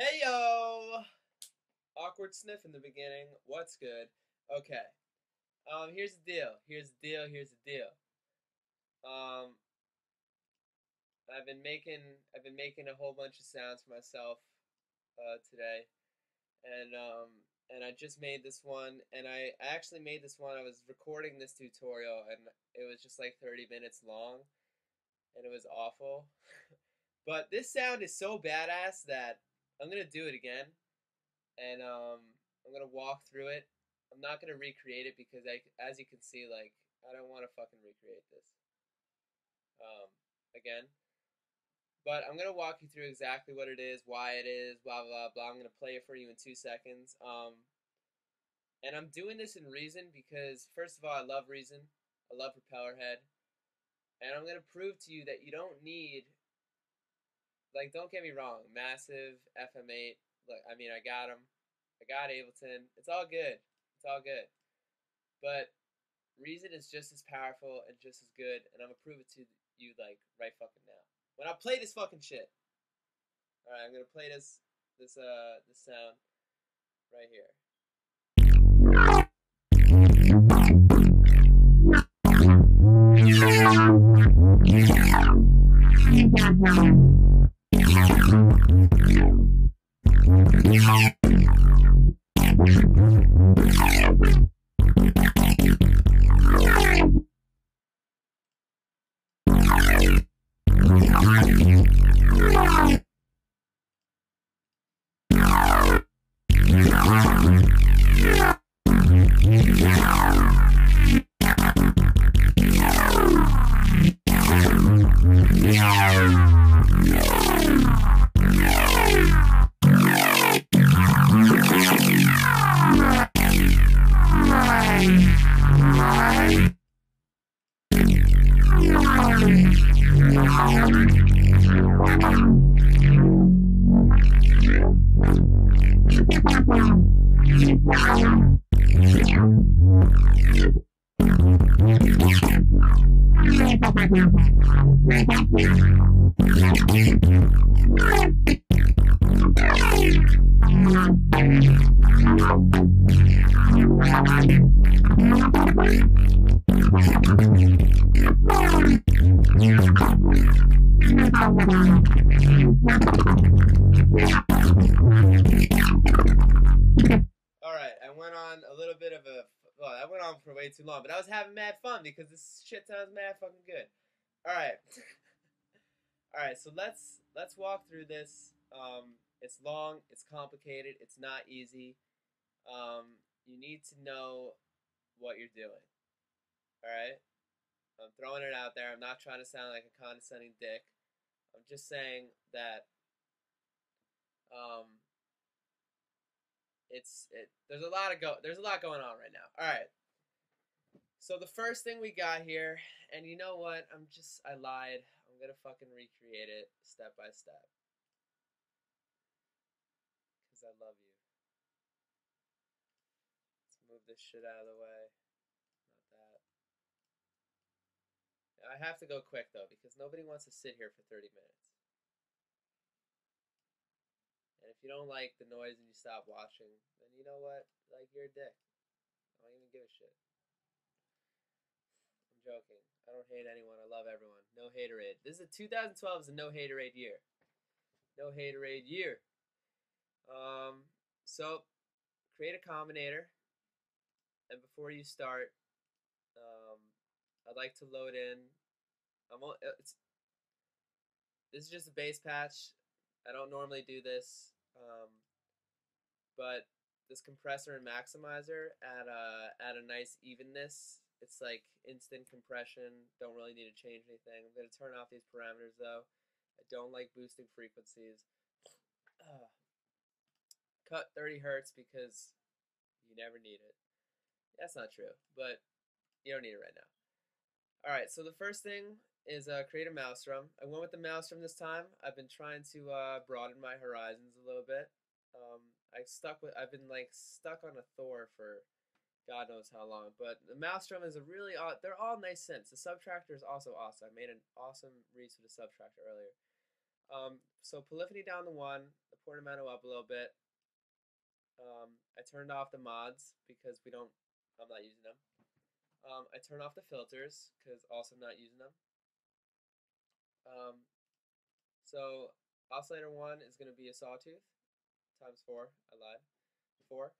Hey yo! Awkward sniff in the beginning. What's good? Okay. Here's the deal. Here's the deal. Um, I've been making a whole bunch of sounds for myself today, and I just made this one, and I actually made this one. I was recording this tutorial, and it was just like 30 minutes long, and it was awful. But this sound is so badass that I'm gonna do it again, and I'm gonna walk through it. I'm not gonna recreate it because as you can see, like I don't want to fucking recreate this again. But I'm gonna walk you through exactly what it is, why it is, blah blah blah. I'm gonna play it for you in 2 seconds. And I'm doing this in Reason because first of all, I love Reason. I love Propellerhead, and I'm gonna prove to you that you don't need, like, don't get me wrong, massive FM8. Look, I mean, I got him. I got Ableton. It's all good. It's all good. But Reason is just as powerful and just as good, and I'm gonna prove it to you like right fucking now. When I play this fucking shit. All right, I'm gonna play this sound right here. Alright, I went on a little bit of a, well, I went on for way too long, but I was having mad fun because this shit sounds mad fucking good. Alright. Alright, so let's walk through this. It's long, it's complicated, it's not easy. You need to know what you're doing. Alright? I'm throwing it out there. I'm not trying to sound like a condescending dick. I'm just saying that um, there's a lot going on right now. All right. So the first thing we got here, and you know what? I lied. I'm gonna fucking recreate it step by step because I love you. Let's move this shit out of the way. Not that. I have to go quick though because nobody wants to sit here for 30 minutes. And if you don't like the noise and you stop watching, then you know what? Like, you're a dick. I don't even give a shit. I'm joking. I don't hate anyone. I love everyone. No haterade. This is 2012 is a no haterade year. No haterade year. So create a combinator, and before you start, I'd like to load in. This is just a bass patch. I don't normally do this, but this compressor and maximizer add a nice evenness. It's like instant compression. Don't really need to change anything. I'm gonna turn off these parameters though. I don't like boosting frequencies. Cut 30 hertz because you never need it. That's not true, but you don't need it right now. All right, so the first thing is create a mouse drum. I went with the mouse drum this time. I've been trying to broaden my horizons a little bit. I've been like stuck on a Thor for God knows how long, but the mouse drum is a really they're all nice synths. The subtractor is also awesome. I made an awesome Reece with a subtractor earlier. So polyphony down to 1, the Portamento up a little bit. I turned off the mods because I'm not using them. I turned off the filters because also not using them. So oscillator 1 is going to be a sawtooth times 4. I lied. 4.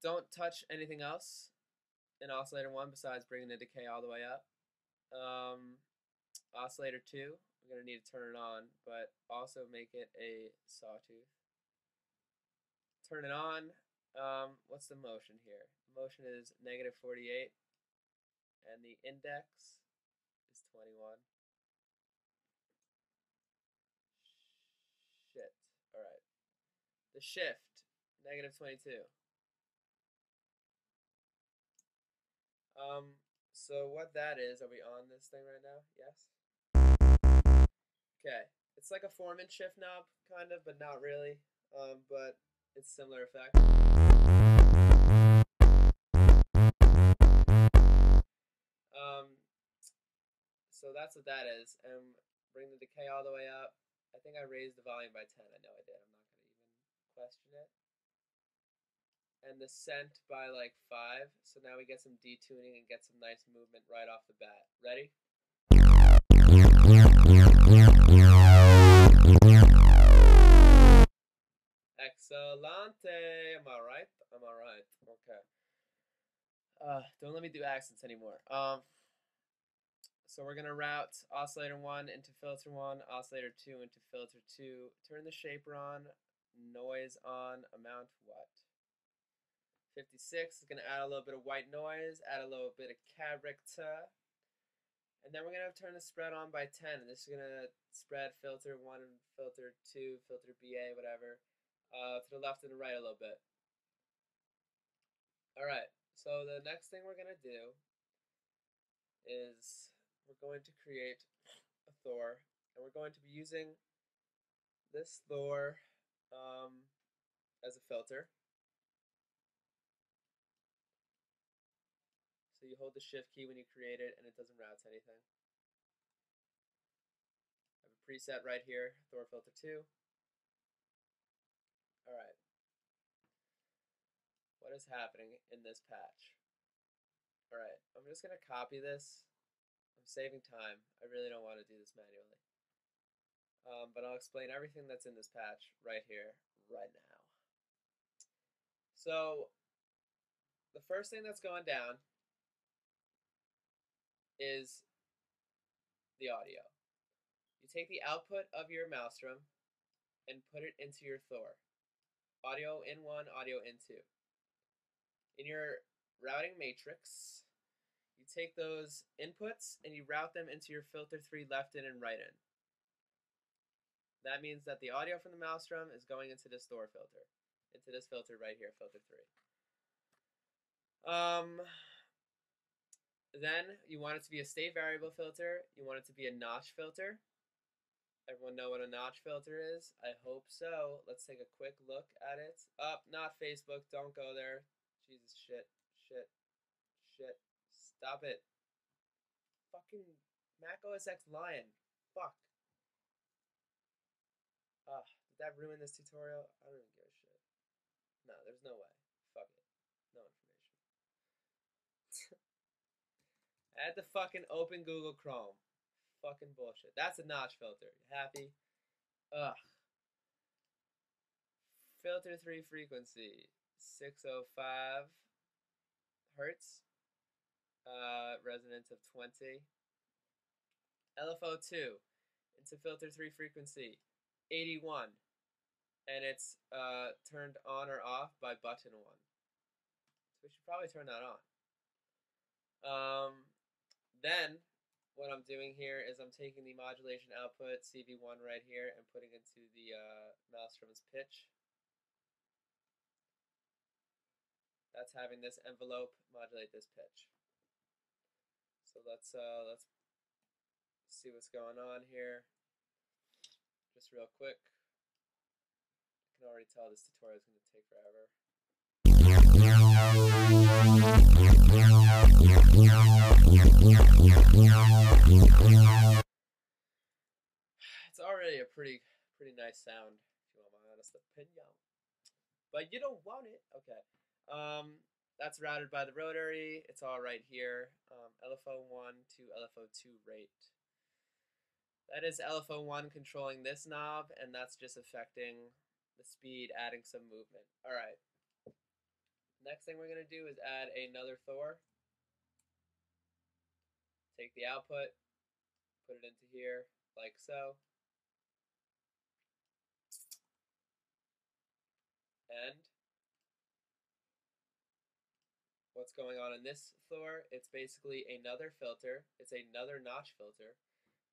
Don't touch anything else in oscillator 1 besides bringing the decay all the way up. Oscillator 2, we're going to need to turn it on, but also make it a sawtooth. Turn it on. What's the motion here? The motion is -48, and the index is 21. Shit. Alright. The shift, -22. So what that is, are we on this thing right now? Yes? Okay. It's like a Foreman shift knob, kind of, but not really. But it's similar effect. So that's what that is. And bring the decay all the way up. I think I raised the volume by 10. I know I did. I'm not going to even question it. And the scent by like 5. So now we get some detuning and get some nice movement right off the bat. Ready? Excellente. Am I right? Am I right? Okay. Don't let me do accents anymore. So we're going to route oscillator 1 into filter 1, oscillator 2 into filter 2. Turn the shaper on, noise on, amount what? 56 is going to add a little bit of white noise, add a little bit of character. And then we're going to turn the spread on by 10. And this is going to spread filter 1 and filter 2, filter BA, whatever, to the left and the right a little bit. Alright, so the next thing we're going to do is we're going to create a Thor, and we're going to be using this Thor as a filter. So you hold the shift key when you create it, and it doesn't route to anything. I have a preset right here, Thor filter 2. Alright. What is happening in this patch? Alright, I'm just going to copy this. I'm saving time. I really don't want to do this manually. But I'll explain everything that's in this patch right here, right now. So, the first thing that's going down is the audio. You take the output of your Maelstrom and put it into your Thor. Audio in 1, audio in 2. In your routing matrix, you take those inputs and you route them into your filter 3 left in and right in. That means that the audio from the Maelstrom is going into this Thor filter, into this filter right here, filter 3. Then you want it to be a state variable filter. You want it to be a notch filter. Everyone know what a notch filter is? I hope so. Let's take a quick look at it. Not Facebook. Don't go there. Jesus, shit. Stop it. Fucking Mac OS X Lion. Fuck. Did that ruin this tutorial? I don't even give a shit. No, there's no way. Fuck it. No information. I had to fucking open Google Chrome. Fucking bullshit. That's a notch filter. You happy? Ugh. Filter 3 frequency. 605 hertz. Resonance of 20. LFO2 into filter 3 frequency. 81. And it's turned on or off by button 1. So we should probably turn that on. Then what I'm doing here is I'm taking the modulation output CV1 right here and putting into the Maelstrom's pitch. That's having this envelope modulate this pitch. So let's see what's going on here. Just real quick. I can already tell this tutorial is going to take forever. It's already a pretty nice sound, if you want my honest opinion. But you don't want it. Okay. That's routed by the rotary. It's all right here. LFO1 to LFO2 rate. That is LFO1 controlling this knob, and that's just affecting the speed, adding some movement. All right. Next thing we're going to do is add another Thor. Take the output, put it into here, like so. And what's going on in this Thor? It's basically another filter. It's another notch filter,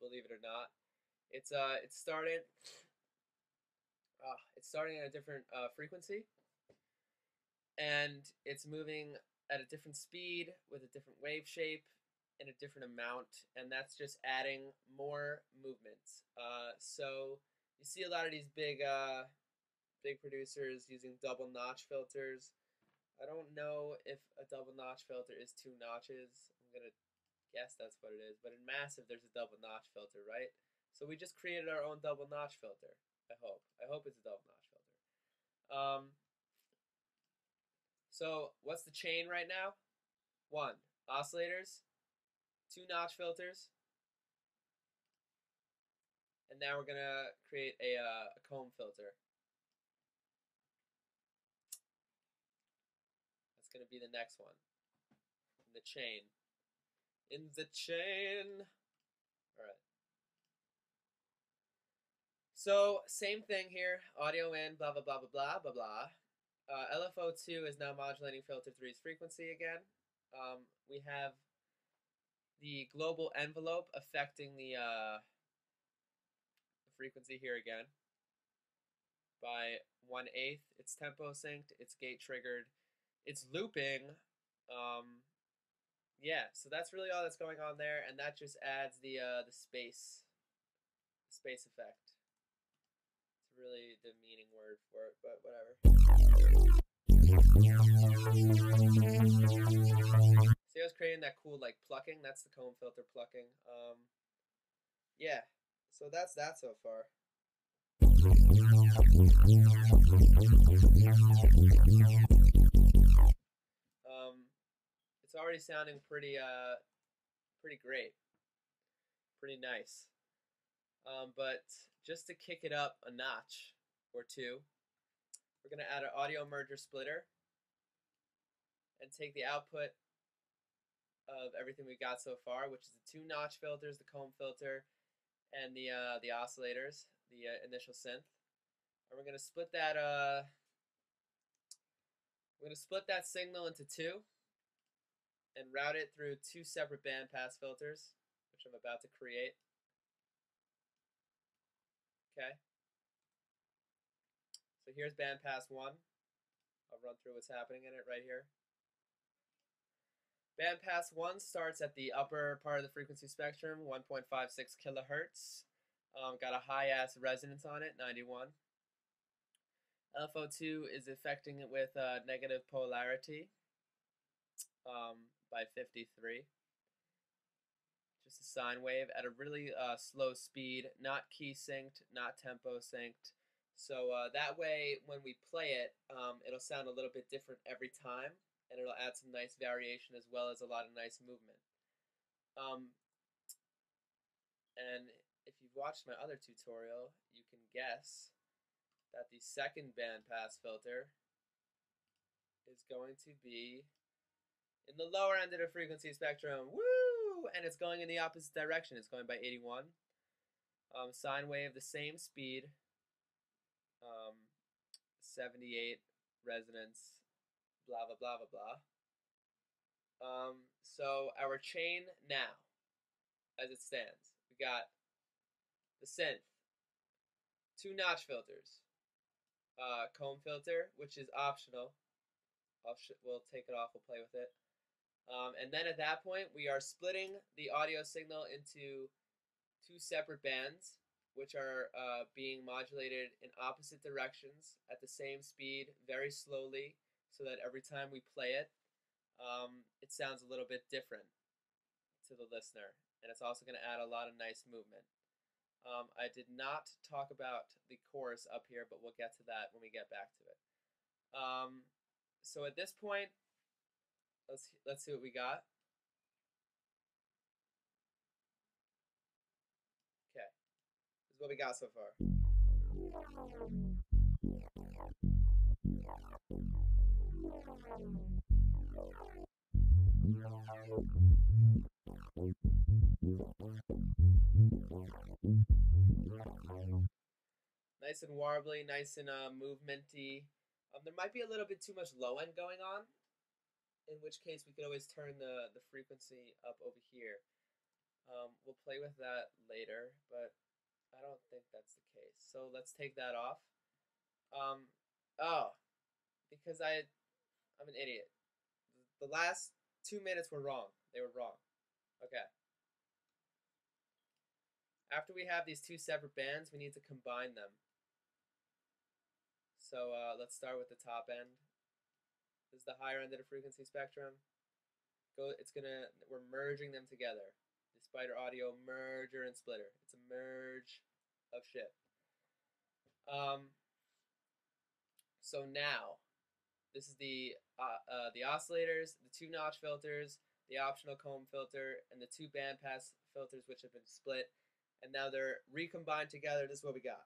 believe it or not. It's starting at a different frequency, and it's moving at a different speed with a different wave shape in a different amount, and that's just adding more movements. So you see a lot of these big producers using double notch filters. I don't know if a double notch filter is 2 notches. I'm gonna guess that's what it is, but in massive there's a double notch filter, right? So we just created our own double notch filter. I hope it's a double notch filter. So what's the chain right now? 1 oscillators, 2 notch filters, and now we're gonna create a comb filter. That's gonna be the next one in the chain. In the chain. All right. So same thing here. Audio in, blah blah blah blah blah blah blah. LFO2 is now modulating filter 3's frequency again. We have the global envelope affecting the frequency here again by 1/8. It's tempo synced, it's gate triggered, it's looping. Yeah, so that's really all that's going on there, and that just adds the space effect. It's really demeaning word for it, but whatever. See, I was creating that cool like plucking. That's the comb filter plucking. Yeah, so that's that so far. It's already sounding pretty great, pretty nice. But just to kick it up a notch or two, we're gonna add an audio merger splitter and take the output of everything we got so far, which is the 2 notch filters, the comb filter, and the oscillators, the initial synth. And we're gonna split that signal into 2 and route it through 2 separate bandpass filters, which I'm about to create. Okay. So here's bandpass 1. I'll run through what's happening in it right here. Bandpass 1 starts at the upper part of the frequency spectrum, 1.56 kilohertz. Got a high-ass resonance on it, 91. LFO2 is affecting it with negative polarity by 53. Just a sine wave at a really slow speed, not key synced, not tempo synced. So that way, when we play it, it'll sound a little bit different every time, and it'll add some nice variation as well as a lot of nice movement. And if you've watched my other tutorial, you can guess that the second bandpass filter is going to be in the lower end of the frequency spectrum. Woo! And it's going in the opposite direction. It's going by 81. Sine wave, the same speed. 78 resonance, blah, blah, blah, blah, blah. So our chain now, as it stands, we got the synth, 2 notch filters, comb filter, which is optional. We'll take it off, we'll play with it. And then at that point, we are splitting the audio signal into 2 separate bands, which are being modulated in opposite directions at the same speed, very slowly, so that every time we play it, it sounds a little bit different to the listener. And it's also going to add a lot of nice movement. I did not talk about the chorus up here, but we'll get to that when we get back to it. So at this point, let's see what we got. Okay, this is what we got so far. Nice and warbly, nice and movementy. There might be a little bit too much low end going on, in which case we could always turn the frequency up over here. We'll play with that later, but I don't think that's the case. So let's take that off. Oh, because I'm an idiot. The last 2 minutes were wrong. They were wrong. Okay. After we have these two separate bands, we need to combine them. So let's start with the top end. This is the higher end of the frequency spectrum. We're merging them together. The Spider Audio merger and splitter. It's a merge of shit. So now, this is the oscillators, the 2-notch filters, the optional comb filter, and the 2 bandpass filters which have been split, and now they're recombined together. This is what we got.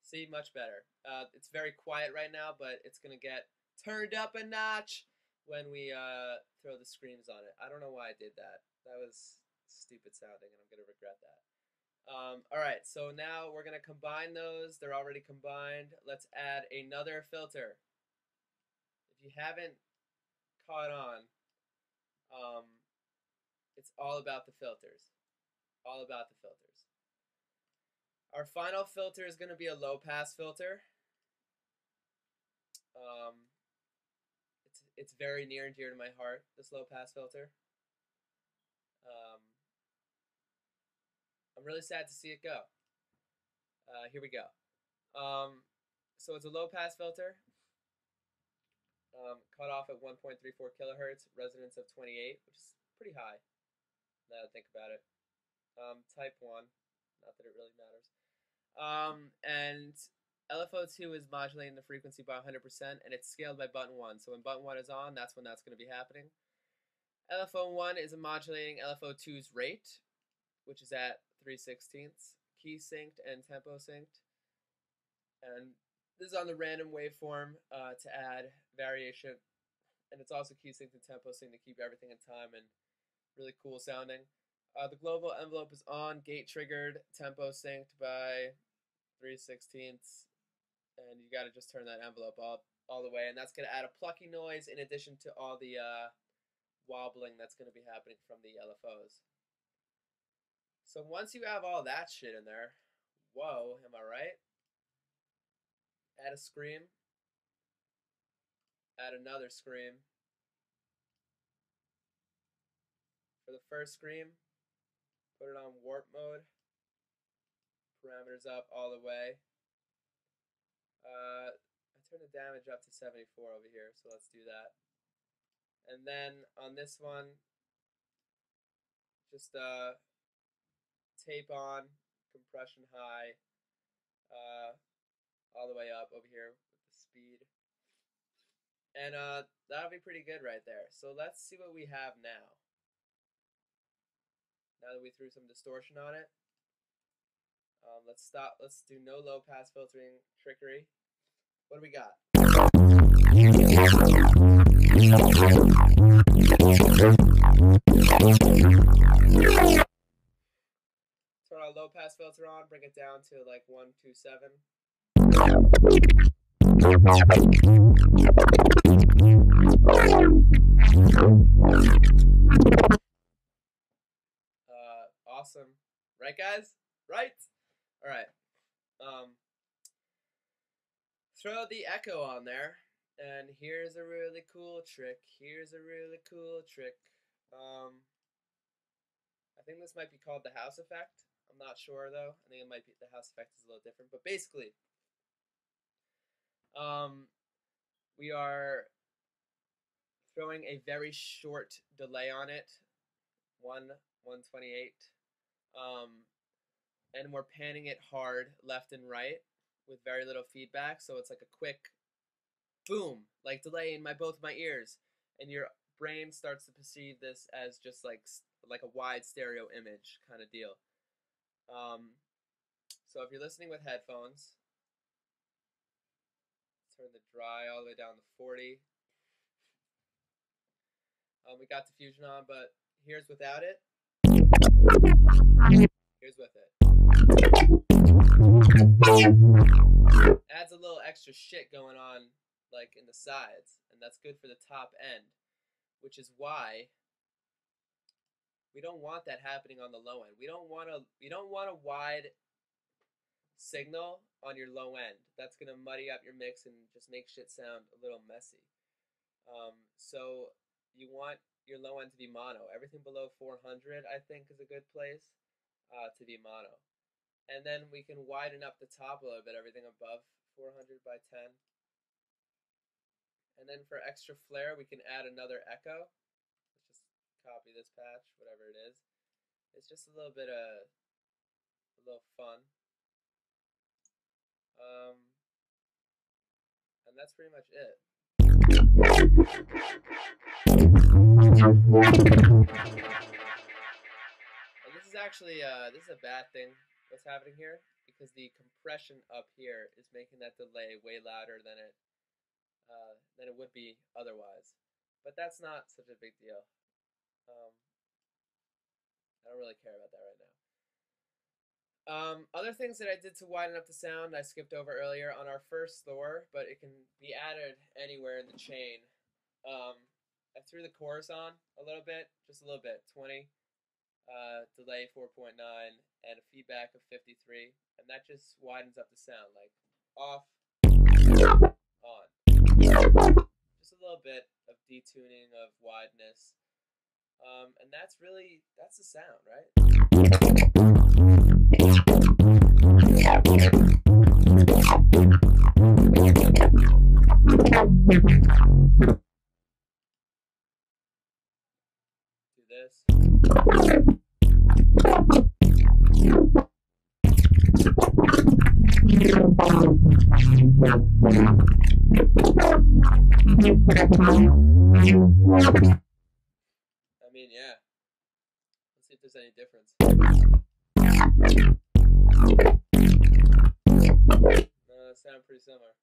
See, much better. It's very quiet right now, but it's gonna get turned up a notch when we throw the screams on it. I don't know why I did that. That was stupid sounding, and I'm gonna regret that. Alright, so now we're going to combine those. They're already combined. Let's add another filter. If you haven't caught on, it's all about the filters. All about the filters. Our final filter is going to be a low-pass filter. It's very near and dear to my heart, this low-pass filter. I'm really sad to see it go. Here we go. So it's a low-pass filter, cut off at 1.34 kilohertz, resonance of 28, which is pretty high, now that I think about it. Type 1, not that it really matters. And LFO2 is modulating the frequency by 100%, and it's scaled by button 1. So when button 1 is on, that's when that's going to be happening. LFO1 is modulating LFO2's rate, which is at 3/16, key synced and tempo synced. And this is on the random waveform to add variation, and it's also key synced and tempo synced to keep everything in time and really cool sounding. The global envelope is on, gate triggered, tempo synced by 3/16, and you got to just turn that envelope up all the way, and that's going to add a plucking noise in addition to all the wobbling that's going to be happening from the LFOs. So once you have all that shit in there, whoa, am I right? Add a scream, add another scream. For the first scream, put it on warp mode, parameters up all the way. I turned the damage up to 74 over here, so let's do that. And then on this one, just tape on, compression high, all the way up over here with the speed. And that'll be pretty good right there. So let's see what we have now. Now that we threw some distortion on it, let's do no low pass filtering trickery. What do we got? Turn our low pass filter on, bring it down to like 127. Awesome. Right, guys? Right? Alright. Throw the echo on there, and here's a really cool trick. Here's a really cool trick. I think this might be called the house effect. I'm not sure, though. I think it might be, the house effect is a little different. But basically, we are throwing a very short delay on it, 128, and we're panning it hard left and right with very little feedback, so it's like a quick boom, like delay in both my ears, and your brain starts to perceive this as just like a wide stereo image kind of deal. So if you're listening with headphones, turn the dry all the way down to 40. We got diffusion on, but here's without it. Here's with it. Adds a little extra shit going on, like in the sides, and that's good for the top end, which is why we don't want that happening on the low end. We don't want a wide signal on your low end. That's gonna muddy up your mix and just make shit sound a little messy. So you want your low end to be mono. Everything below 400, I think, is a good place to be mono. And then we can widen up the top a little bit, everything above 400 by 10. And then for extra flair, we can add another echo. Let's just copy this patch, whatever it is. It's just a little bit of a little fun. And that's pretty much it. And this is actually this is a bad thing what's happening here, because the compression up here is making that delay way louder than it would be otherwise. But that's not such a big deal. I don't really care about that right now. Other things that I did to widen up the sound, I skipped over earlier on our first Thor, but it can be added anywhere in the chain. I threw the chorus on a little bit, just a little bit, 20, delay 4.9, and a feedback of 53, and that just widens up the sound, like off, on. Just a little bit of detuning of wideness. And that's the sound, right? Do this. I mean, yeah. Let's see if there's any difference. No, they sound pretty similar.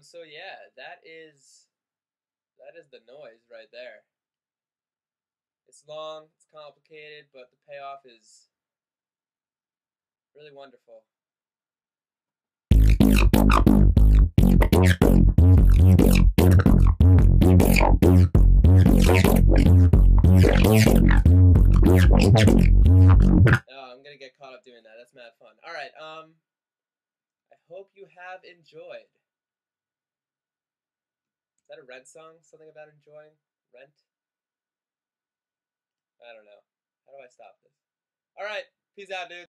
So yeah, that is the noise right there. It's long, it's complicated, but the payoff is really wonderful. Oh, I'm gonna get caught up doing that. That's mad fun. All right. I hope you have enjoyed. Is that a Rent song? Something about enjoying Rent? I don't know. How do I stop this? All right. Peace out, dude.